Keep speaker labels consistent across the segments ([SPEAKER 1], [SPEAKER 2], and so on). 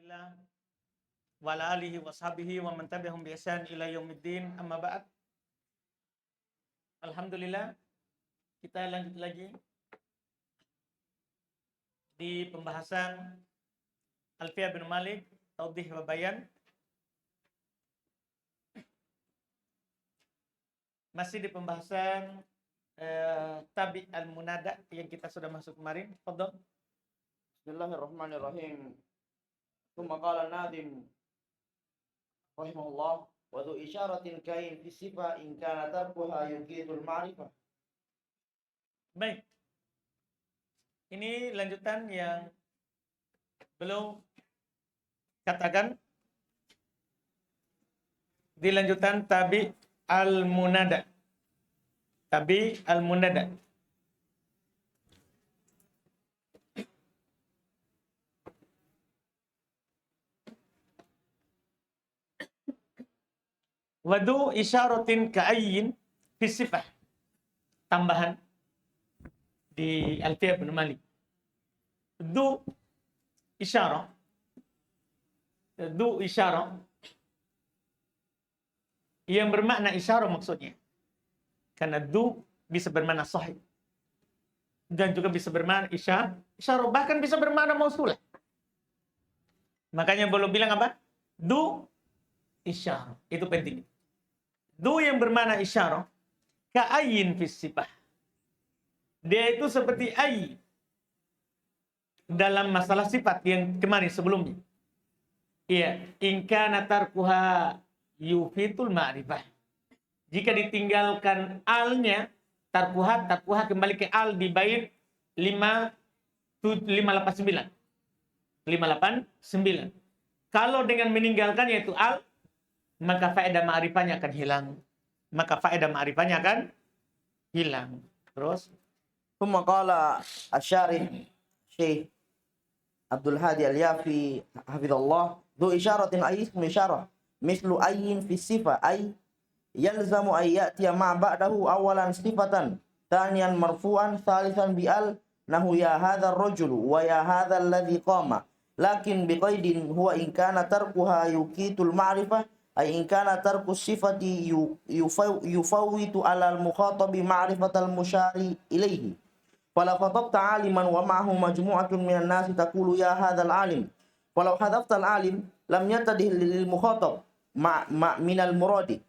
[SPEAKER 1] Rasulillah wa ala alihi wa sahbihi wa man tabi'ahum bi ihsan ila yaumiddin, amma ba'd. Alhamdulillah, kita lanjut lagi di pembahasan Alfiah bin Malik, Taudhih wa Bayan. Masih di pembahasan Tabi' al-Munada yang kita sudah masuk kemarin. Fadhal.
[SPEAKER 2] Bismillahirrahmanirrahim. Tsumma qala an-nadhim rahimahullah wa dhu isyaratin kain fi sifa in kana tarkuha yuqidul ma'rifah.
[SPEAKER 1] Baik. Ini lanjutan yang belum katakan di lanjutan Tabi' al-Munada. Tabi' al-Munada. Wadu isyaratin ka'ayyin fi sifah. Tambahan di Alfiah bin Malik. Du isyarah. Du isyarah yang bermakna isyarah maksudnya. Karena du bisa bermakna sahih. Dan juga bisa bermakna isyarah. Bahkan bisa bermakna mausulah. Makanya belum bilang apa? Du isyarah. Itu penting. Du yang bermakna isyarah. Ka'ayyin fis sifah. Dia itu seperti ay dalam masalah sifat yang kemarin sebelumnya. Iya. In kana tarkuha yufitul ma'rifah. Jika ditinggalkan alnya, tarkuha kembali ke al di bait 589. 589. Kalau dengan meninggalkannya itu al, maka faedah ma'rifahnya akan hilang. Terus
[SPEAKER 2] Tsumma qala asy-syarih Syekh Abdul Hadi Al-Yafi hafizallah, dhu isyaratin ay ismu isyarah mislu ayyin fi sifa ay yalzamu ay ya'tiya ma ba'dahu awalan sifatan thaniyan marfu'an thalithan bi al nahu ya hadzal rajulu wa ya hadzal ladzi qama lakin biqaidin huwa in kana tarkuha yuqitul ma'rifah ay in kana tarku sifati yufawwitu alal mukhatabi ma'rifatal musyari ilaihi fala khatabta aliman wa ma'ahu majmu'atun minan nasi taqulu ya hadzal alim walau hadafta al alim lam yatadih lil mukhatab minal muradi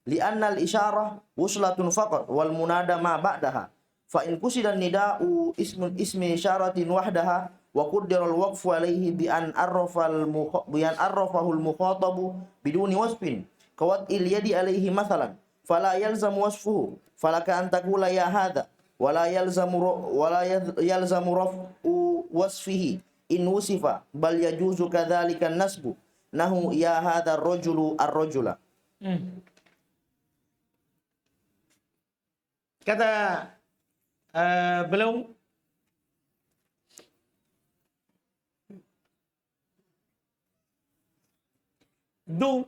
[SPEAKER 2] li'anna al isyarah wuslatun faqat wal munada ma ba'daha fa in qusida nida'u ismi isyaratin wahdaha wa qaddara al waqfu alayhi bi an arrafahu al mukhatabu biduni wasfin kawat il yadi alayhi mathalan fala yalzamu wasfuhu falaka an taqula ya hadha wala yalzamu raf'u wasfihi in wusifa bal yajuzu kadzalika an-nasbu nahu ya hadha ar-rajulu ar-rajula.
[SPEAKER 1] Kata belum du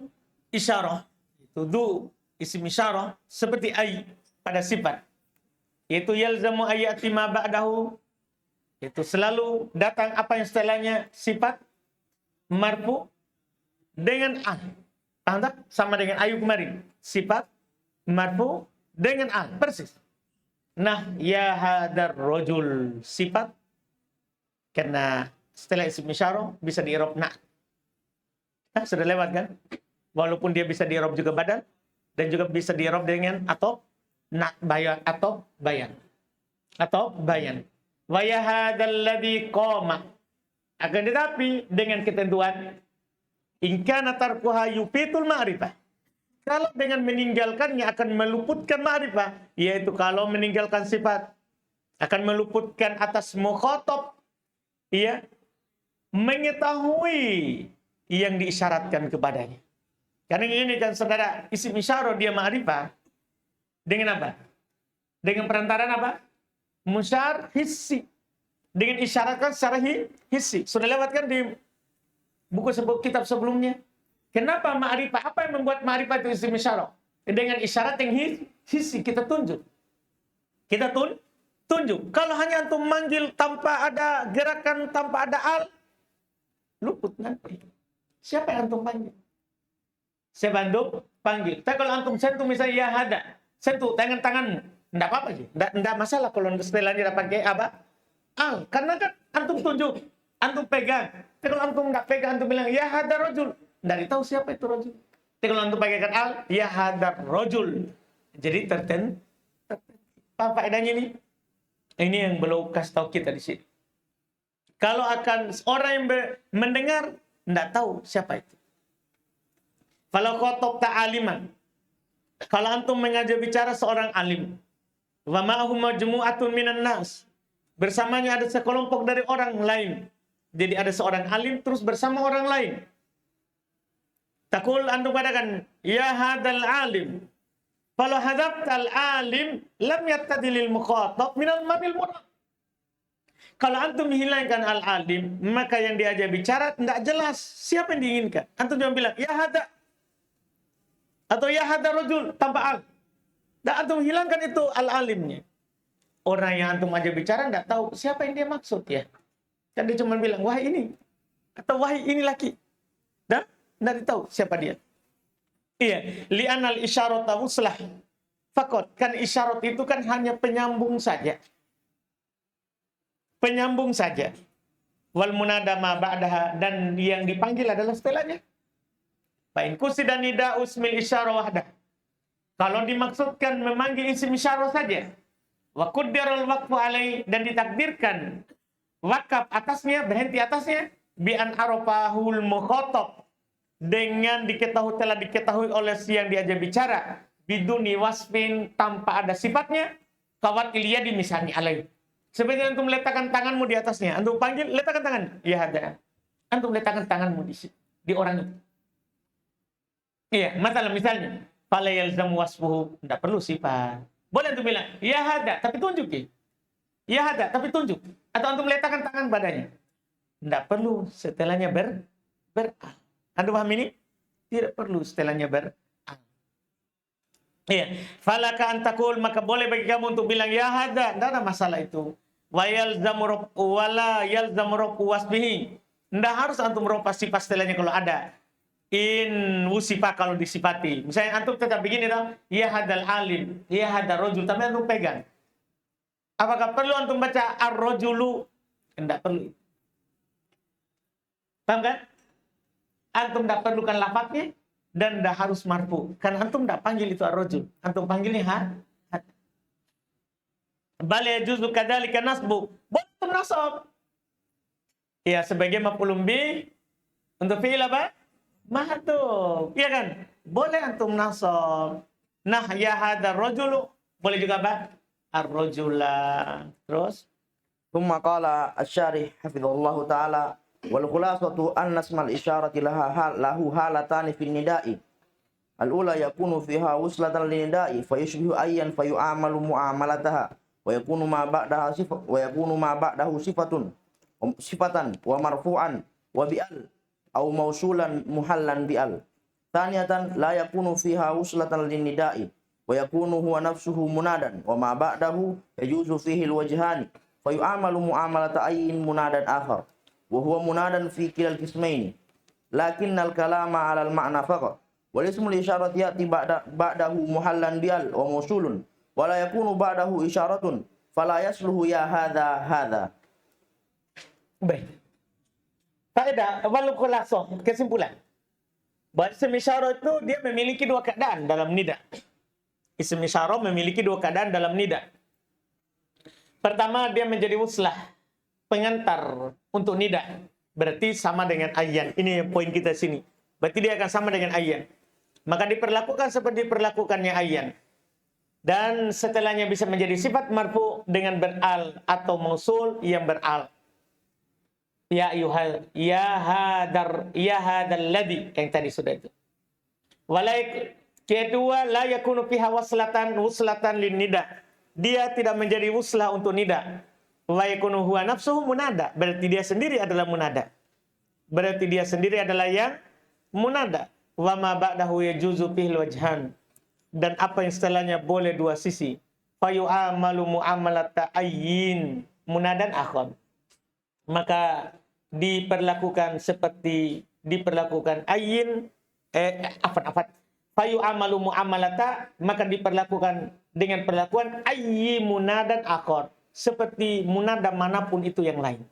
[SPEAKER 1] isyarah, itu du isim isyarah seperti ay pada sifat, yaitu yalzamu ayati ma ba'dahu, itu selalu datang apa yang setelahnya sifat marfu dengan al. Paham tak? Sama dengan ayu kemarin, sifat marfu dengan al, persis. Nah, ya hadar rajul sifat, karena setelah isim isyarah bisa di-i'rab na. Nah, sudah lewat kan? Walaupun dia bisa di-i'rab juga badal dan juga bisa di-i'rab dengan atau na bayan atau bayan. Wa ya hadzal ladzi qama. Akan tetapi dengan ketentuan in kana tarkuha yufitul ma'rifah. Kalau dengan meninggalkannya akan meluputkan ma'rifah, yaitu kalau meninggalkan sifat akan meluputkan atas mukhatab, iya, mengetahui yang diisyaratkan kepadanya. Karena ini kan saudara, isim isyarah dia ma'rifah dengan apa? Dengan perantaraan apa? Musyar hissi. Dengan isyaratkan secara hissi. Sudah lewat kan di buku kitab sebelumnya. Kenapa ma'rifah? Apa yang membuat ma'rifah itu isim isyarah? Dengan isyarat yang hissi kita tunjuk. Tunjuk. Kalau hanya antum manggil tanpa ada gerakan, tanpa ada al, luput nanti. siapa yang antum panggil? Siapa antum panggil? Tapi kalau antum sentuh misalnya ya hada, sentuh tangan-tangan, enggak apa-apa sih. Enggak masalah kalau setelahnya dapat pakai apa? Al. Karena kan antum tunjuk, antum pegang. Tapi kalau antum enggak pegang, antum bilang ya hada rajul. Enggak tahu siapa itu rajul. Tapi kalau antum pakai kan al, ya hada rajul. Jadi tertentu. Apa faedahnya ini? Ini yang belum kasih tahu kita di sini. Kalau akan orang yang mendengar, tidak tahu siapa itu. Kalau khotob ta'aliman, kalau antum mengajak bicara seorang alim, wa ma'ahum majmu'atun minan nas, bersamanya ada sekelompok dari orang lain. Jadi ada seorang alim terus bersama orang lain. Takul antum katakan, ya hadal alim. Kalau hadaptal alim, lam yattadilil mukhatab minal mabil murad. Kalau antum menghilangkan al-alim, maka yang diajak bicara tidak jelas siapa yang diinginkan. Antum cuma bilang, ya hada. Atau ya hada rajul, tanpa al. Dan antum hilangkan itu al-alimnya. Orang yang antum ajak bicara tidak tahu siapa yang dia maksud ya. Kan dia cuma bilang, wahai ini. Atau wahai ini laki. Dan tidak tahu siapa dia. Iya, li'anal isyarata wuslah. Fakot, kan isyarat itu kan hanya penyambung saja. Penyambung saja. Wal munada ma ba'daha, dan yang dipanggil adalah setelahnya. Fa'in qusida nida usmil isyarah wahdah. Kalau dimaksudkan memanggil isim isyarah saja. Wa quddirul waqfu alai, dan ditakdirkan wakaf atasnya, berhenti atasnya, bi an arafahul mukhatab, dengan telah diketahui oleh si yang diajak bicara, biduni wasfin, tanpa ada sifatnya, kawat iliyadi misalnya alaih. Seperti antum letakkan tanganmu di atasnya, antum panggil, letakkan tangan, ya ada. Antum letakkan tanganmu di orang itu. Iya, misalnya, fala yalzam wasfuhu, tidak perlu sifat. Boleh antum bilang, ya hada, tapi tunjuk ya. Ya hada, tapi tunjuk. Atau antum letakkan tangan badannya. Tidak perlu setelahnya beral. Antum paham ini? Tidak perlu setelahnya beral. Iya, falaka antakul, maka boleh bagi kamu untuk bilang ya hada, tidak ada masalah itu. Wa yalzamu wala yalzamu wasbihi. Tidak harus antum ropa sifat setelahnya kalau ada. In wusifa kalau disifati. Misalnya antum tetap begini dong, ya hadal alim, ya hadal rojul, tapi antum pegang. Apakah perlu antum baca ar-rojulu? Tidak perlu. Paham kan? Antum tidak perlukan lafadznya dan tidak harus marfu. Karena antum tidak panggil itu ar-rojul. Antum panggilnya had. Bal yajuzu kadzalika nasbu. Boleh antum nasab. Ya, sebagai maf'ulun bi untuk fi'il apa? Mahdhuf. Iya kan? Boleh antum nasab. Nah, ya hadar rajulu. Boleh juga apa? Ar-rajula. Terus
[SPEAKER 2] ثم قال الشارح حفظه الله تعالى والخلاصة أن اسم الإشارة له حالتان في النداء. الأولى يكون فيها وصلة للنداء فيشبه أيا فيعامل معاملتها ويكون ما بعده صفة ومرفوعا وبأل أو موصولا محلا بأل. ثانية لا يكون فيها وصلة للنداء ويكون هو نفسه منادا وما بعده يجوز فيه الوجهان فيعامل معاملة أي مناد آخر وهو منادا في كلا القسمين لكن الكلام على المعنى فقط. والاسم الإشارة يأتي بعده محلا بأل وموصول ولا يكون بعده إشارة فلا يصلح يا هذا.
[SPEAKER 1] Baik. Faedah wal khulasoh, kesimpulan. Bahwa isim isyarah itu dia memiliki dua keadaan dalam nida. Isim isyarah memiliki dua keadaan dalam nida. Pertama, dia menjadi wuslah, pengantar untuk nida. Berarti sama dengan ayyan. Ini poin kita sini. Berarti dia akan sama dengan ayyan. Maka diperlakukan seperti diperlakukannya ayyan. Dan setelahnya bisa menjadi sifat marfu dengan beral atau mausul yang beral. Ya ayuhal, ya hadal ladhi, yang tadi sudah itu. Kedua, la yakunu fiha wuslatan lin nida. Dia tidak menjadi wuslah untuk nida. Wa yakunu huwa nafsuhu munada. Berarti dia sendiri adalah munada. Berarti dia sendiri adalah yang munada. Wa ma ba'dahu yajuzu fihil wajhan. Dan apa yang setelahnya boleh dua sisi. Fa yu'amalu mu'amalata ayyin munadan akhon. Maka diperlakukan seperti diperlakukan ayin fayu amalu muamalata, maka diperlakukan dengan perlakuan ayyi munadan akhar, seperti munada manapun itu yang lain.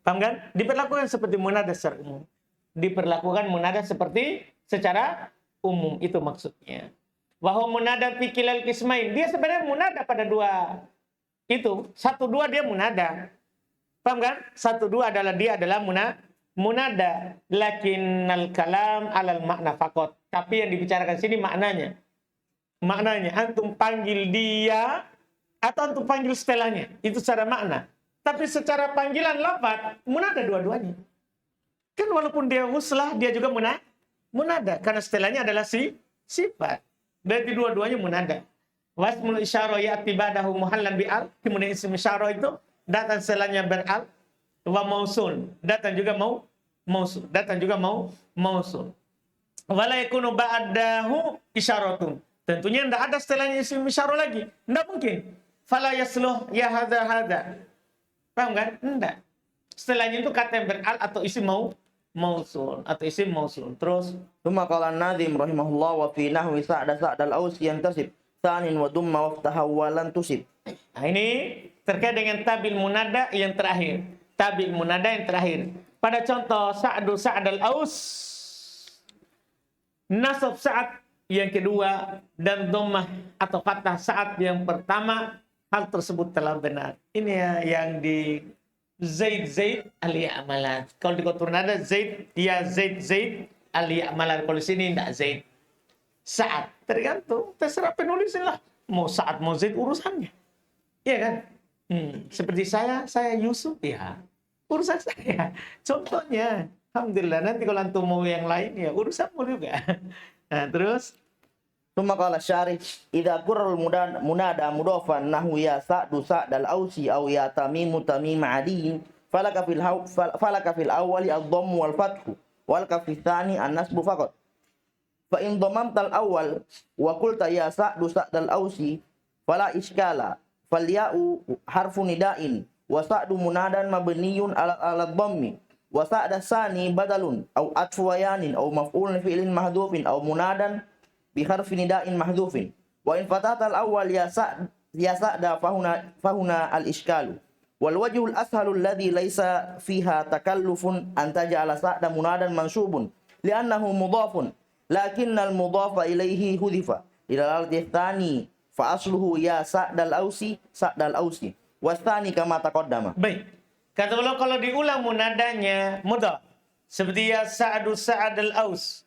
[SPEAKER 1] Paham kan? Diperlakukan seperti munada secara umum. Diperlakukan munada seperti secara umum, itu maksudnya. Wahwa munada fi kilal qismain, dia sebenarnya munada pada dua itu. 1, 2 dia munada. Paham kan? 1, 2 dia adalah munada. Lakinnal kalam alal makna faqat. Tapi yang dibicarakan sini maknanya. Maknanya antum panggil dia atau antum panggil setelahnya. Itu secara makna. Tapi secara panggilan lafaz munada dua-duanya. Kan walaupun dia uslah, dia juga munada. Karena setelahnya adalah sifat. Berarti dua-duanya munada. Wasmul isyarah ya'ti ba'dahu muhallan bi'al. Kemudian isim isyarah itu datang setelahnya beral. Wa mausul. Datang juga mausul. Datang juga mausul. Wala yakunu ba'dahu isyaratun. Tentunya tidak ada setelahnya isim isyarah lagi. Tidak mungkin. Fala yasluh ya hadza. Paham kan? Tidak. Setelahnya itu kata yang beral atau isim mausul atau isim mausul. Terus
[SPEAKER 2] Tsumma qala an-Nadhim rahimahullah wa fi nahwi sa'dal ausi yantasib tsanin wa dumma waftaha wa lan tusib.
[SPEAKER 1] Nah, ini terkait dengan tabil munada yang terakhir. Tabil munada yang terakhir. Pada contoh sa'dal aus, nasab saat yang kedua dan dhammah atau fathah saat yang pertama, hal tersebut telah benar. Ini ya yang di Zaid al-ya'malan. Kalau di kotor nada Zaid al-ya'malan. Kalau sini tidak Zaid. Saat tergantung, terserah penulis lah. Mau saat mau Zaid urusannya. Iya kan? Seperti saya Yusuf ya. Urusan saya. Contohnya, alhamdulillah, nanti kalau antum mau yang lain ya urusanmu juga. Nah, terus
[SPEAKER 2] Tsumma qala syarih idza qurral munada mudhafan nahwu ya sa'dal ausi aw ya tamim adiin falaka fil awwali ad-dhamm wal fathu wal kafi tsani an-nasbu faqat. Fa in dhammamta al-awwal wa qulta ya sa'dal ausi fala iskala fal ya'u harfu nida'in wa sa'du munadan mabniyun ala dhammi wa sa'da tsani badalun aw atfu bayanin aw maf'ulun fi'lin mahdhufin aw munadan بحرف نداء محذوف وإن فتحت الأول يا سعد فهنا الإشكال والوجه الأسهل الذي ليس فيها تكلف أن تجعل سعد منادا منصوب لأنه مضاف لكن المضاف إليه حذف لدلالة الثاني فأصله يا سعد الأوسي والثاني كما تقدم.
[SPEAKER 1] Baik. Kata beliau kalau diulang munadanya mudhaf seperti ya Sa'd al-Aus.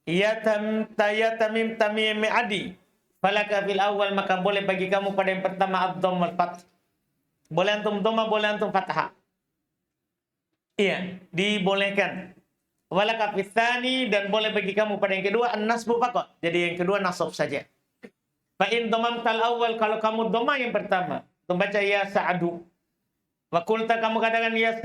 [SPEAKER 1] Ya tamim adi. Falaka fil awal, maka boleh bagi kamu pada yang pertama ad-dhamm wal fath. Boleh antum dhamma, boleh antum fathah. Iya, dibolehkan. Walaka fil tsani, dan boleh bagi kamu pada yang kedua an-nasbu faqat. Jadi yang kedua nasab saja. Fa in dhammamtal awal, kalau kamu dhamma yang pertama, membaca ya Sa'du. Wa qulta, kamu katakan ya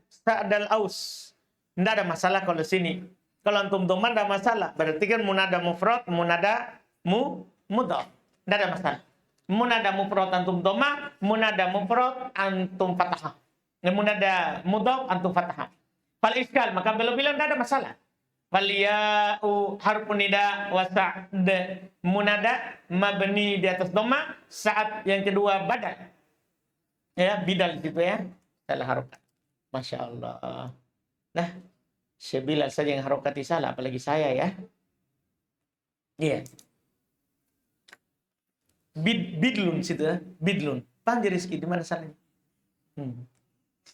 [SPEAKER 1] Sa'dal aus. Tidak ada masalah kalau sini. Kalau antum dhamma tidak masalah. Berarti kan munada mufrad, munada mudhaf. Tidak ada masalah. Munada mufrad antum dhamma, munada mufrad antum fathah. Munada mudhaf antum fathah. Fal iskal, maka beliau bilang tidak ada masalah. Fal ya'u harfun nida wa sa'd munada mabni di atas dhamma, saat yang kedua badal. Ya, bidal gitu ya. Salah harokat. Masya Allah. Nah, Syekh Bilal saja yang harokati salah, apalagi saya ya. Iya. Bidlun situ ya. Bidlun. Panggil Rizki, di mana salahnya?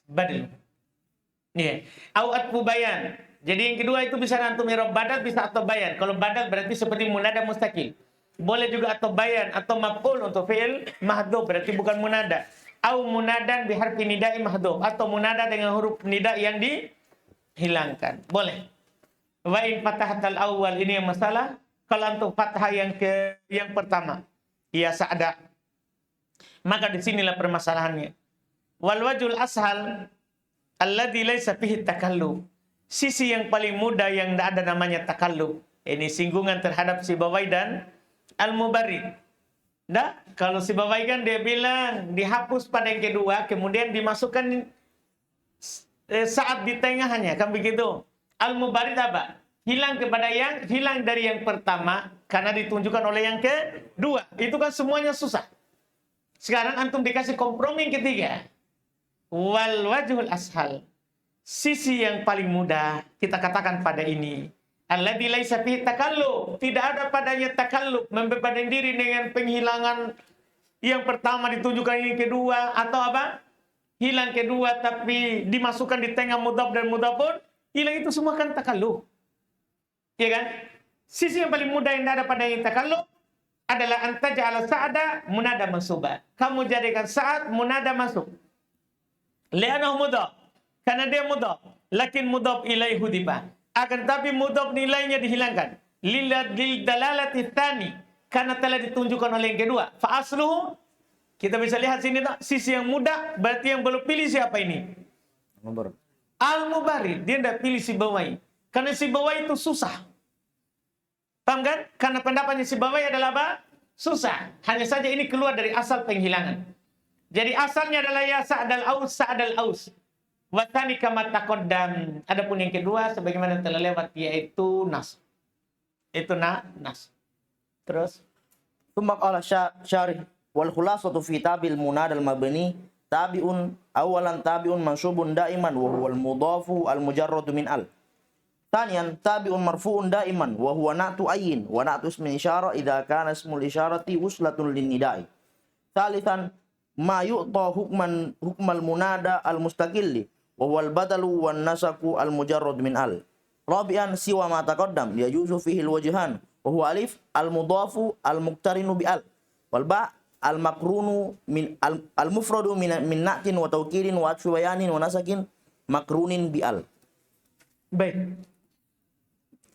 [SPEAKER 1] Badlun. Iya. Au atfu bayan. Jadi yang kedua itu bisa antum i'rab badal, bisa atau bayan. Kalau badal berarti seperti munada mustaqil. Boleh juga atau bayan atau maf'ul untuk fi'il mahdhuf, berarti bukan munada. Au munadan bi harfi nida'i mahdhuf, atau munada dengan huruf nida yang hilangkan. Boleh. Wa in fatahatal awal, ini yang masalah. Kalau untuk fathah yang pertama, ya Sa'da. Maka disinilah permasalahannya. Wal wajul ashal alladzi laisa fihi takalluf. Sisi yang paling mudah yang tidak ada namanya takalluf. Ini singgungan terhadap Sibawai dan Al-Mubarrid. Nah, kalau Sibawai kan dia bilang dihapus pada yang kedua, kemudian dimasukkan saat di tengahnya, kan begitu. Al-mubarid apa? Hilang dari yang pertama karena ditunjukkan oleh yang kedua. Itu kan semuanya susah. Sekarang antum dikasih kompromi yang ketiga. Wal wajhul ashal. Sisi yang paling mudah kita katakan pada ini. Alladzi laisa fihi takalluf. Tidak ada padanya takalluf, membebani diri dengan penghilangan yang pertama ditunjukkan yang kedua, atau apa? Hilang kedua tapi dimasukkan di tengah mudhaf dan mudhafun. Hilang itu semua kan takalluf. Ya kan? Sisi yang paling mudah yang ada pada yang takalluf adalah antaja'ala sa'ada munada mansuba. Kamu jadikan saat munada masuk. Li'anahu mudhaf. Karena dia mudhaf. Lakin mudhaf ilaihi hudifa. Akan tapi mudhaf nilainya dihilangkan. Lil dalalati tsani. Karena telah ditunjukkan oleh yang kedua. Fa asluhu, kita bisa lihat sini tak? Sisi yang mudah berarti yang belum pilih siapa ini? Al-mubarid. Dia tidak pilih si bawai. Karena si bawai itu susah. Paham kan? Karena pendapatnya si bawai adalah apa? Susah. Hanya saja ini keluar dari asal penghilangan. Jadi asalnya adalah ya sa'adal aus, sa'adal aus. Watani kama taqaddam. Adapun yang kedua sebagaimana telah lewat yaitu nas. Itu nas. Terus
[SPEAKER 2] Tsumma qala syarih wal khulasatu fi tabil munada al mabni tabi'un awalan tabi'un mansubun daiman wa huwa al mudhafu al mujarrad min al. ثانيا تابع مرفوع دائما وهو نعت أين ونعت اسم إشارة إذا كان اسم الإشارة وصلة للنداء. ثالثا ما يعطى حكم المنادى المستقل وهو البدل والنسق المجرد من ال. رابعا سوى ما تقدم يجوز فيه الوجهان وهو ألف المضاف المقترن بال والباء المقرون من المفرد من نعت وتوكيد وعطف بيان ونسق مقرون بال.
[SPEAKER 1] baik.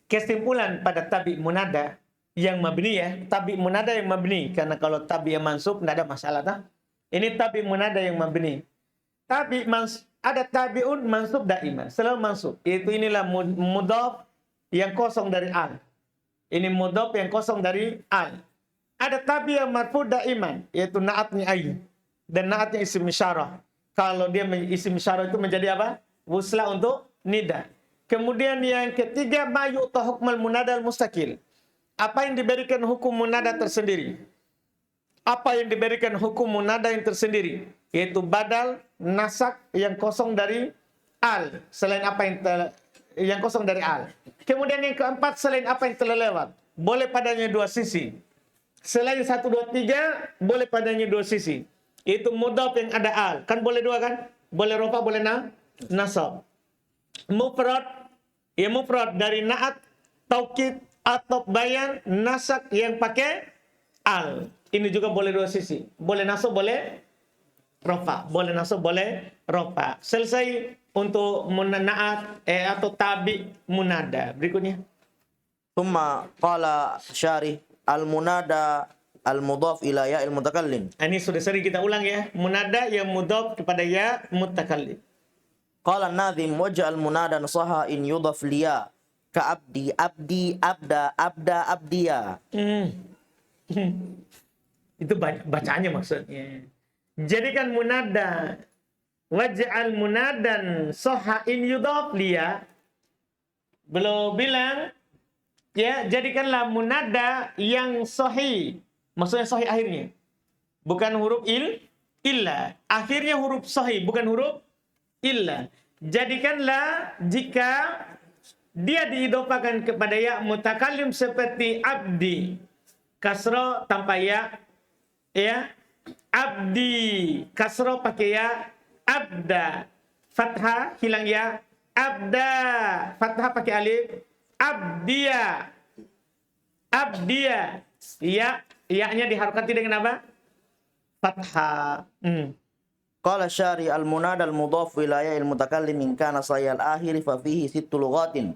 [SPEAKER 1] Kesimpulan pada tabi munada yang mabni ya, tabi munada yang mabni, karena kalau tabi yang mansub tidak ada masalah tak? Ini tabi munada yang mabni. Ada tabiun mansub daima, selalu mansub. Itu inilah mudhaf yang kosong dari al. Ini mudhaf yang kosong dari al. Ada tabi yang marfu daiman, yaitu naatnya ain dan naatnya isim isyarah. Kalau dia isim isyarah itu menjadi apa? Wusla untuk nida. Kemudian yang ketiga, ma yu'ta hukmal munada al-mustaqil. Apa yang diberikan hukum munada tersendiri? Apa yang diberikan hukum munada yang tersendiri? Yaitu badal, nasak yang kosong dari al. Selain apa yang kosong dari al. Kemudian yang keempat, selain apa yang telah lewat. Boleh padanya dua sisi. Selain 1, 2, 3, boleh padanya dua sisi. Itu mudhaf yang ada al. Kan boleh dua kan? Boleh rofa, boleh nasab. Mufrad dari naat, taukid, atau bayan, nasak yang pakai al. Ini juga boleh dua sisi. Boleh nasab, boleh rofa. Boleh nasab, boleh rofa. Selesai untuk naat atau tabi munada. Berikutnya.
[SPEAKER 2] Tsumma qala syarih al munada al mudhaf ila ya al mutakallim.
[SPEAKER 1] Ini sudah sering kita ulang ya. Munada yang mudhaf kepada ya mutakallim.
[SPEAKER 2] Qala an-nadhim waj'al munada nasaha in yudhaf liya ka abdi abdi abda abda abdiya.
[SPEAKER 1] Itu bacaannya maksudnya. Jadikan munada waj'al munadan saha in yudhaf liya. Belum bilang ya, jadikanlah munada yang sahih. Maksudnya sahih akhirnya. Bukan huruf illa. Akhirnya huruf sahih, bukan huruf illa. Jadikanlah jika dia diidofakan kepada ya mutakallim seperti abdi, kasro tanpa ya, abdi, kasro pakai ya, abda, fathah hilang ya, abda, fathah pakai alif, abdia, ya-nya diharokati dengan apa? Fathah.
[SPEAKER 2] Qala syari al munada al mudhaf ila ya al mutakallim in kana sayal akhir fa fihi 6 lughatin.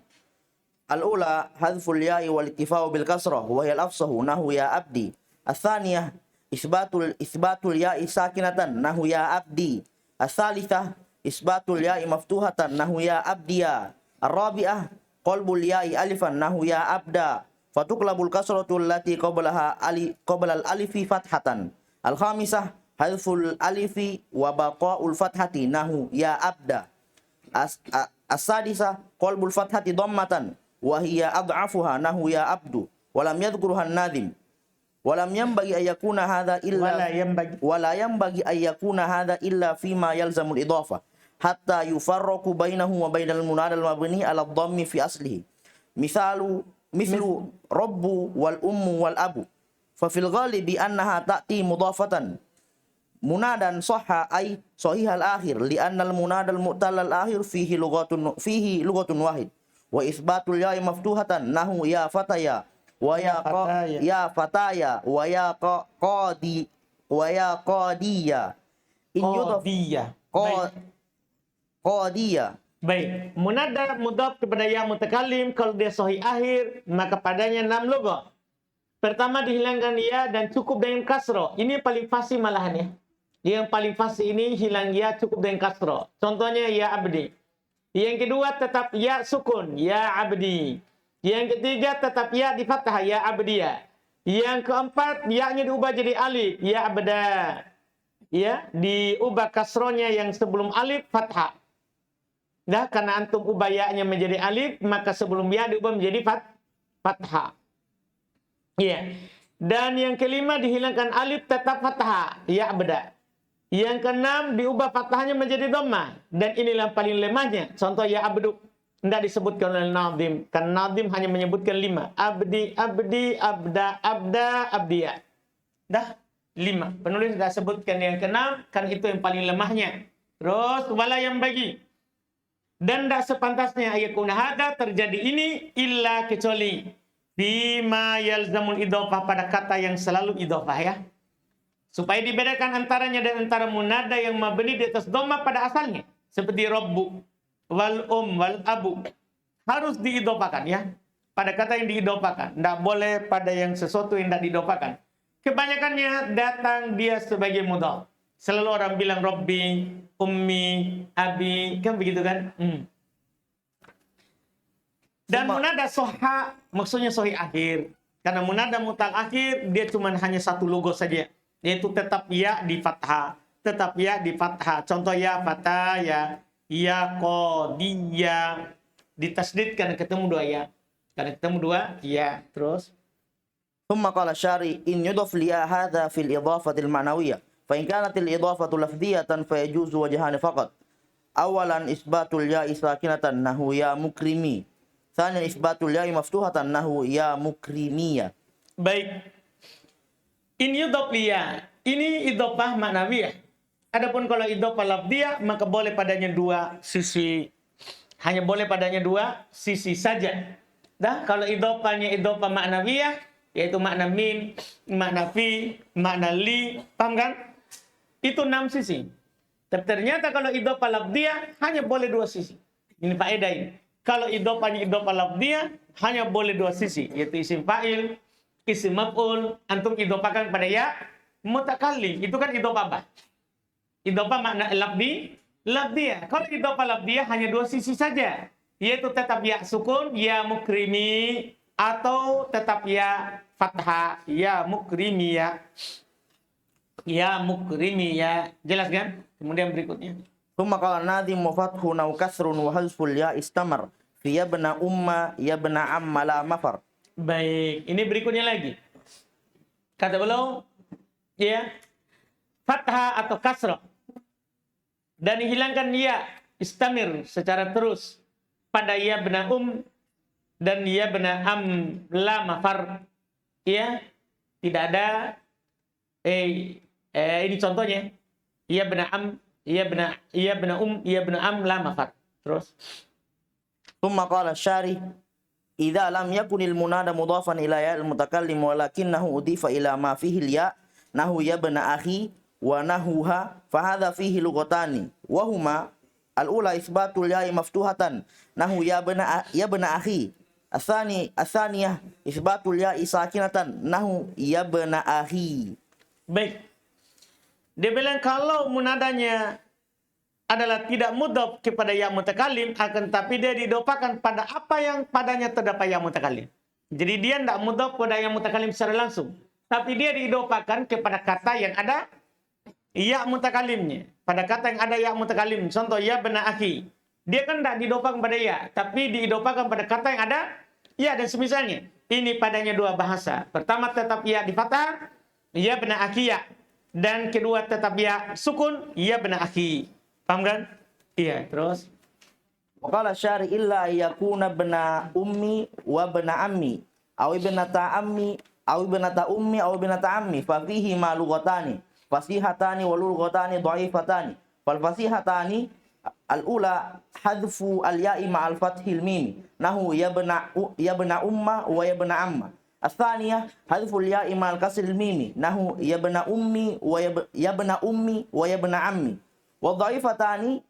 [SPEAKER 2] Al ula hadful ya'i wal ittifa'u bil kasrah wa hiya al afsahu nahu ya abdi. Ats-tsaniyah isbatul ya'i sakinatan nahu ya abdi. Ats-tsalitsah isbatul ya'i maftuhatan nahu ya abdiya. Ar-rabi'ah qalbul ya'i alifan nahu ya abda. Fatuqlabul kasratu allati qabla al alifi fathatan. Al-khamisah hadful alifi wa baqa'ul fathati nahu ya abda. As-sadisa qalbul fathati dhammatan wa hiya ad'afuha nahu ya abdu wa lam yadhkurha an-nadhim wa lam yanbaghi an yakuna hadha illa wa la yanbaghi an yakuna hadha illa fima yalzamu al-idafa hatta yufarraqu bainahu wa bainal munada al-mabni ala ad-dhammi fi aslihi mislu rabbu wal ummu wal abu fa fil ghalibi annaha ta'ti mudafatan munadan sahha ay sahihal akhir li'anna al munadal mu'tal al akhir fihi lughatun wahid wa isbatul ya maftuhatan nahu ya fataya wa ya fataya wa ya qadi wa ya qadiya in yudaf qadiya.
[SPEAKER 1] Baik, munada mudhaf kepada ya mutakallim kalau dia sahih akhir maka padanya 6 lughat. Pertama dihilangkan ya dan cukup dengan kasro. Ini paling fasih malahan ya. Yang paling fasih ini hilang ya cukup dengan kasro. Contohnya ya abdi. Yang kedua tetap ya sukun, ya abdi. Yang ketiga tetap ya di fathah, ya abdiya. Yang keempat ya-nya diubah jadi alif, ya abda. Ya, diubah kasronya yang sebelum alif fathah. Dah karena antum ubah ya-nya menjadi alif, maka sebelum ya diubah menjadi fathah. Ya. Dan yang kelima dihilangkan alif tetap fathah, ya abda. Yang keenam diubah fathahnya menjadi dhammah dan inilah paling lemahnya. Contoh ya abdu tidak disebutkan oleh Nadhim. Kan Nadhim hanya menyebutkan 5. Abdi, abdi, abda, abda, abdiya. Dah 5. Penulis sudah sebutkan yang keenam, kan itu yang paling lemahnya. Terus wala yang bagi. Dan tidak sepantasnya ayakuna hada terjadi ini illa kecuali bima yalzamul idhofah pada kata yang selalu idhofah ya. Supaya dibedakan antaranya dan antara munada yang mabni di atas dhamma pada asalnya. Seperti rabbu, wal wal abu. Harus diidhofakan ya. Pada kata yang diidhofakan. Tidak boleh pada yang sesuatu yang tidak diidhofakan. Kebanyakannya datang dia sebagai mudhaf. Selalu orang bilang rabbi, ummi, abi. Kan begitu kan? Dan munada soha maksudnya sohi akhir. Karena munada mutal akhir dia cuma hanya satu logo saja. Yaitu tetap ya di fathah. Tetap ya di fathah. Contoh ya fatah ya qadiya. Ditasdid karena ketemu 2 ya. Karena ketemu 2 ya. Terus.
[SPEAKER 2] ثم قال الشاري إن يضف ليا هذا في الإضافة المعنوية فإن كانت الإضافة لفظية فيجوز وجهان فقط. أولا إثبات الياء ساكنة نحو يا مكرمي. ثانيا إثبات الياء مفتوحة نحو يا مكرمية.
[SPEAKER 1] Baik. In yudhaf liya. Ini idhofah ma'nawiyah. Adapun kalau idhofah lafdhiyah maka boleh padanya 2 sisi. Hanya boleh padanya 2 sisi saja. Dah kalau idhofahnya idhofah ma'nawiyah yaitu makna min, makna fi, makna li, paham kan? Itu 6 sisi. Tapi ternyata kalau idhofah lafdhiyah hanya boleh 2 sisi. Ini faedah ini. Kalau idhofahnya idhofah lafdhiyah hanya boleh 2 sisi, yaitu isim fa'il, isim maf'ul, antum idhofakan pada ya mutakallim. Itu kan idhofah apa? Idhofah makna lafdhiyah. Kalau idhofah lafdhiyah hanya 2 sisi saja, yaitu tetap ya sukun, ya mukrimi, atau tetap ya fathah, ya mukrimiyah. Ya mukrimiyah. Jelas kan? Kemudian berikutnya.
[SPEAKER 2] ثم قال الناظم وفتح أو كسر وحذف الياء استمر في يبنى يبنى عم لا مفر.
[SPEAKER 1] Baik, ini berikutnya lagi. Kata beliau, ya, fathah atau kasrah dan dihilangkan ya istamir secara terus pada ya bena dan ya bena am la mafar. Ya, tidak ada ini contohnya. Ya bena am, ya bena ya bena am la mafar. Terus
[SPEAKER 2] ثم قال الشاري إذا لم يكن المنادى مضافا إلى ياء المتكلم ولكنه أضيف إلى ما فيه الياء نحو يا ابن أخي ونحوها فهذا فيه لغتان وهما الأولى إثبات الياء مفتوحة نحو يا ابن أخي الثانية إثبات الياء ساكنة نحو يا ابن أخي.
[SPEAKER 1] Baik. Dia bilang kalau munadanya adalah tidak mudhaf kepada ya mutakallim, akan tapi dia didhofakan pada apa yang padanya terdapat ya mutakallim. Jadi dia tidak mudhaf pada ya mutakallim secara langsung, tapi dia didhofakan kepada kata yang ada ya mutakallimnya. Pada kata yang ada ya mutakallim. Contoh ya bena akhi. dia kan tidak diidofakan pada ya, tapi diidofakan pada kata yang ada ya dan semisalnya. Ini padanya dua bahasa. Pertama tetap ya di fathah, ya bena akhi ya. Dan kedua tetap ya sukun, ya bena akhi. Paham kan? Iya, terus.
[SPEAKER 2] Waqala syari illa yakuna bena ummi wa bena ammi aw ibnata ammi aw ibnata ummi aw ibnata ammi fa fihi ma lughatani fasihatani wa lughatani dha'ifatani fal fasihatani al-ula hadfu al-ya'i ma'al fathil mim nahu ya bena umma wa ya bena amma. As-tsaniyah hadfu al-ya'i ma'al kasril mim nahu ya bena ummi wa ya bena ummi wa ya bena ammi. Wa dha'ifatani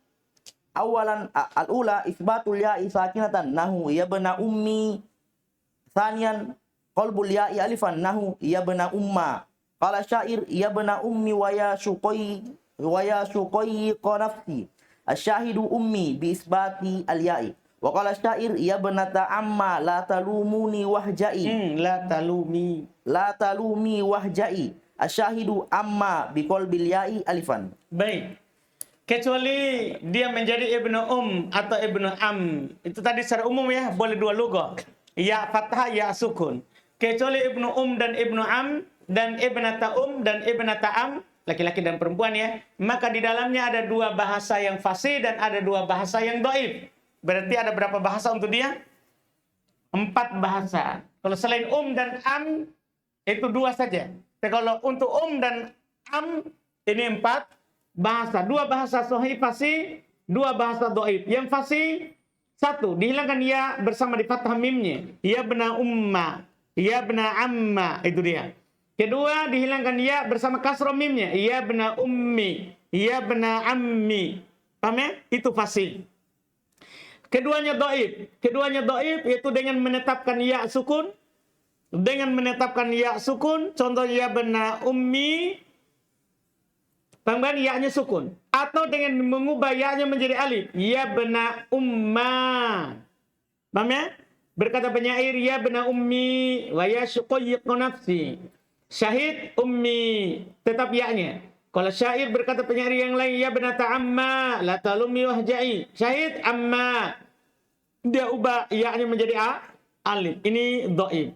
[SPEAKER 2] awalan al-ula isbatul ya'i sakinatan nahu ya bena ummi. Tsaniyan qalbul ya'i alifan nahu ya bena umma. Qala syair ya bena ummi wa ya syuqai nafsi. Asyahidu ummi bi isbati al-ya'i. Wa qala syair ya benata amma la talumuni wahja'i. La talumi wahja'i. Asyahidu amma bi qalbil ya'i alifan.
[SPEAKER 1] Baik. Kecuali dia menjadi ibnu atau ibnu am. Itu tadi secara umum ya, boleh dua logo. Ya fathah, ya sukun. Kecuali ibnu dan ibnu am dan ibnata dan ibnata am, laki-laki dan perempuan ya, maka di dalamnya ada dua bahasa yang fasih dan ada dua bahasa yang dhaif. Berarti ada berapa bahasa untuk dia? 4 bahasa. Kalau selain dan am itu 2 saja. Tapi kalau untuk dan am ini 4 bahasa. 2 bahasa sahih fasih, 2 bahasa dhaif. Yang fasih 1 dihilangkan ya bersama di fathah mimnya. Ya bena umma, ya bena amma, itu dia. Kedua dihilangkan ya bersama kasroh mimnya. Ya bena ummi, ya bena ammi. Paham ya? Itu fasih. Keduanya dhaif. Keduanya dhaif yaitu dengan menetapkan ya sukun. Dengan menetapkan ya sukun. Contoh ya bena ummi. Paham kan? Ya-nya sukun. Atau dengan mengubah ya-nya menjadi alif. Ya bena umma. Paham ya? Berkata penyair ya bena ummi wa ya syuqai nafsi. Syahid ummi, tetap ya-nya. Kalau syair berkata penyair yang lain, ya benata amma, la talumi wahja'i. Syahid amma, dia ubah ya-nya menjadi alif. Ini dhaif.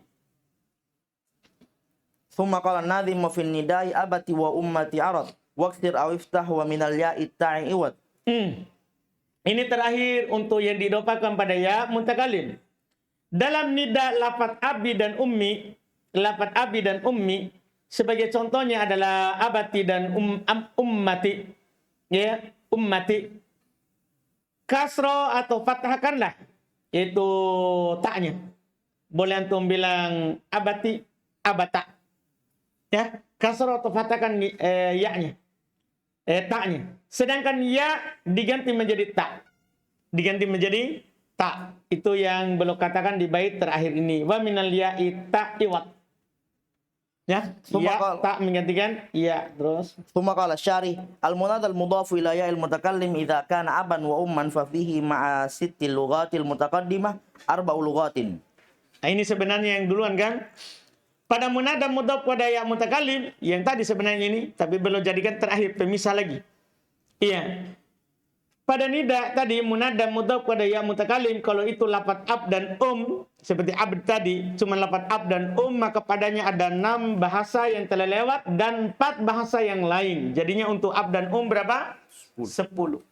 [SPEAKER 2] Thumma qala an-nadhim fi an-nida'i abati wa ummati arad. Waqtir aw iftah wa min al-ya'i ta'i iwad.
[SPEAKER 1] Ini terakhir untuk yang didopakan pada ya mutakalim. Dalam nida lafaz abi dan ummi, lafaz abi dan ummi sebagai contohnya adalah abati dan ummati, ya ummati. Kasro atau fathahkanlah itu taknya. Boleh antum bilang abati, abata, ya kasro atau fathahkan ya-nya, taknya. Sedangkan ya diganti menjadi tak, diganti menjadi tak. Itu yang belum katakan di bait terakhir ini. Wa minal ya'i ta'iwat. Ya, ya tak menggantikan ya. Terus
[SPEAKER 2] Tsumma qala syarih al-munad al-mudhafu ila ya'il mutakallim idza kana aban wa umman fa fihi ma'a sittil lughatil mutaqaddimah arba'u lughatin.
[SPEAKER 1] Nah, ini sebenarnya yang duluan kan? Pada munada mudhaf pada ya mutakallim yang tadi sebenarnya ini, tapi belum jadikan terakhir pemisah lagi. Iya. Pada nida tadi munada mudhaf pada ya mutakallim, kalau itu lafaz ab dan seperti abd tadi cuma lafaz ab dan maka padanya ada 6 bahasa yang telah lewat dan 4 bahasa yang lain. Jadinya untuk ab dan berapa? 10.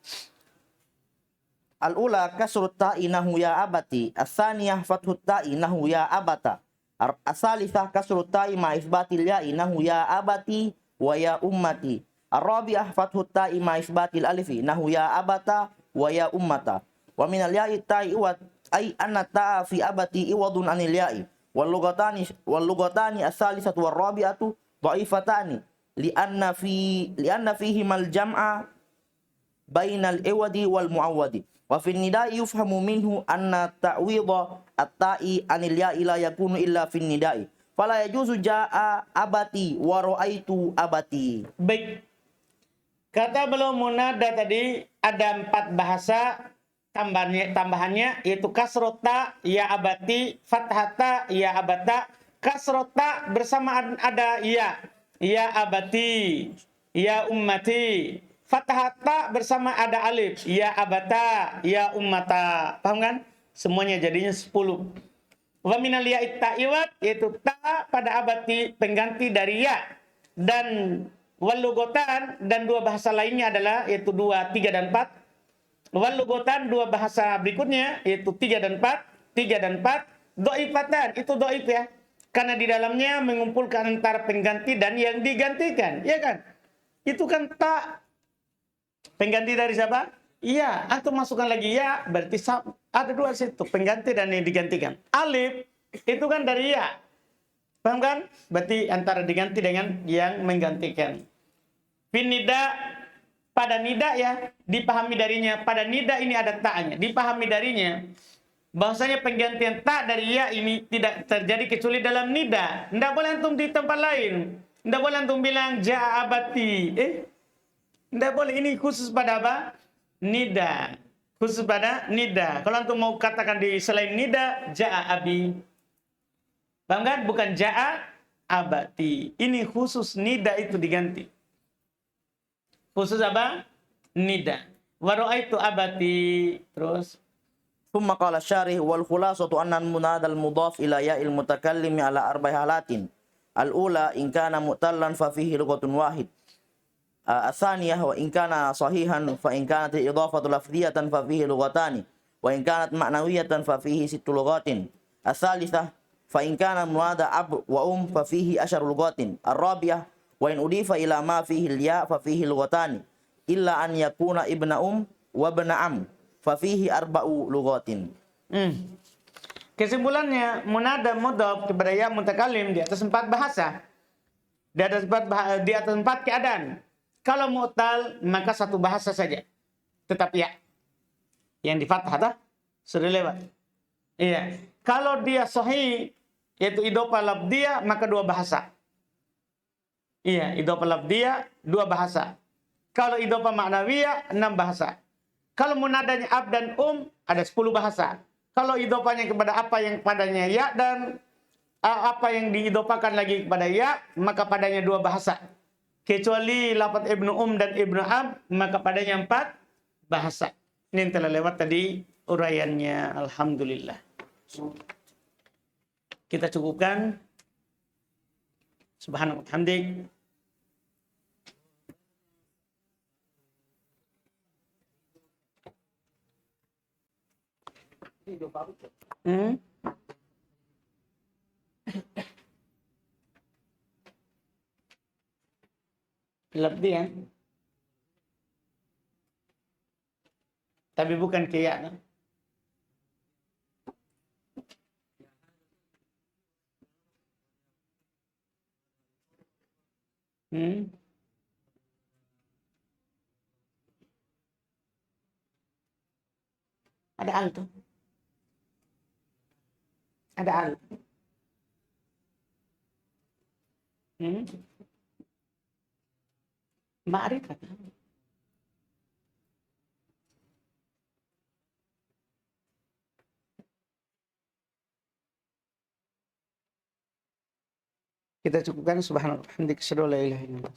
[SPEAKER 2] Al-ula kasrut ta'i nahu ya abati, as-tsaniyah fathut ta'i nahu ya abata. As-salisah kasrut ta'i ma isbatil ya'i nahu ya abati wa ya ummati. Ar-rabi'ah fathut ta'i ma isbatil alifi nahu ya abata wa ya ummata. Wa minal ya'i ta'i iwad ay anna ta'a fi abati iwadun anil ya'i. Wal lugatani as-salisatu war rabi'atu dha'ifatani li'anna fihi mal jam'a bainal iwadi wal mu'awwadi. Wa fi nida'i yufhamu minhu anna ta'widha at-ta'i anil ya'i la yakunu illa fi nida'i. Fala yajuzu ja'a abati wa ra'aitu abati.
[SPEAKER 1] Baik. Kata belum munada tadi ada 4 bahasa tambahannya yaitu kasrota ya abati, fathata ya abata. Kasrota bersama ada ya abati, ya ummati. fathah ta bersama ada alif. Ya abata, ya ummata. Paham kan? Semuanya jadinya 10. Wa minal ya'it ta'iwat, yaitu ta pada abati pengganti dari ya. Dan walugotan, dan dua bahasa lainnya adalah yaitu 2, 3 dan 4. Walugotan, dua bahasa berikutnya yaitu 3 dan 4. 3 dan 4 do'ifatan, itu do'if ya. Karena di dalamnya mengumpulkan antara pengganti dan yang digantikan, ya kan? Itu kan tak pengganti dari siapa? Iya, antum masukkan lagi ya, berarti ada dua situ, pengganti dan yang digantikan. Alif itu kan dari ya. Paham kan? Berarti antara diganti dengan yang menggantikan. Finida, pada nida ya, dipahami darinya. Pada nida ini ada ta'nya, dipahami darinya. Bahwasanya penggantian ta dari ya ini tidak terjadi kecuali dalam nida. Tidak boleh antum di tempat lain. Tidak boleh antum bilang ja'a abati. Tidak boleh, ini khusus pada apa? Nida. Khusus pada nida. Kalau antum mau katakan di selain nida, ja'a abi. Paham kan? Bukan ja'a abati. Ini khusus nida itu diganti. Khusus apa? Nida. Wa ra'aitu abati. Terus
[SPEAKER 2] ثم قال الشارح والخلاصة أن المنادى المضاف إلى ياء المتكلم على 4 حالات. الأولى إن كان مؤتلا ففيه لغة واحد. الثانية وإن كان صحيحا فإن كانت الإضافة لفظية ففيه لغتان وإن كانت معنوية ففيه 6 لغات. الثالثة فإن كان المنادى أب وأم ففيه 10 لغات. الرابعة وإن أضيف إلى ما فيه الياء ففيه لغتان إلا أن يكون ابن أم وابن عم ففيه 4 لغات.
[SPEAKER 1] Kesimpulannya, munada mudhaf kepada ya mutakalim di atas 4 bahasa. Di atas 4 keadaan. Kalau mu'tal maka 1 bahasa saja. Tetap ya. Yang di fathah sudah lewat. Iya. Kalau dia sahih yaitu idhofah lafdhiyah maka 2 bahasa. Iya, idhofah lafdhiyah 2 bahasa. Kalau idhofah ma'nawiyah 6 bahasa. Kalau munadanya ab dan ada 10 bahasa. Kalau idhofahnya kepada apa yang padanya ya dan apa yang diidhofakan lagi kepada ya, maka padanya 2 bahasa. Kecuali lafaz ibnu dan ibnu ab, maka padanya 4 bahasa. Ini yang telah lewat tadi uraiannya. Alhamdulillah. Kita cukupkan. Subhanallah hamdik. Lebih ya. Tapi bukan kayak. Ada al tuh. Ada al. Ma'rifat. Kita cukupkan subhanallah. Alhamdulillah.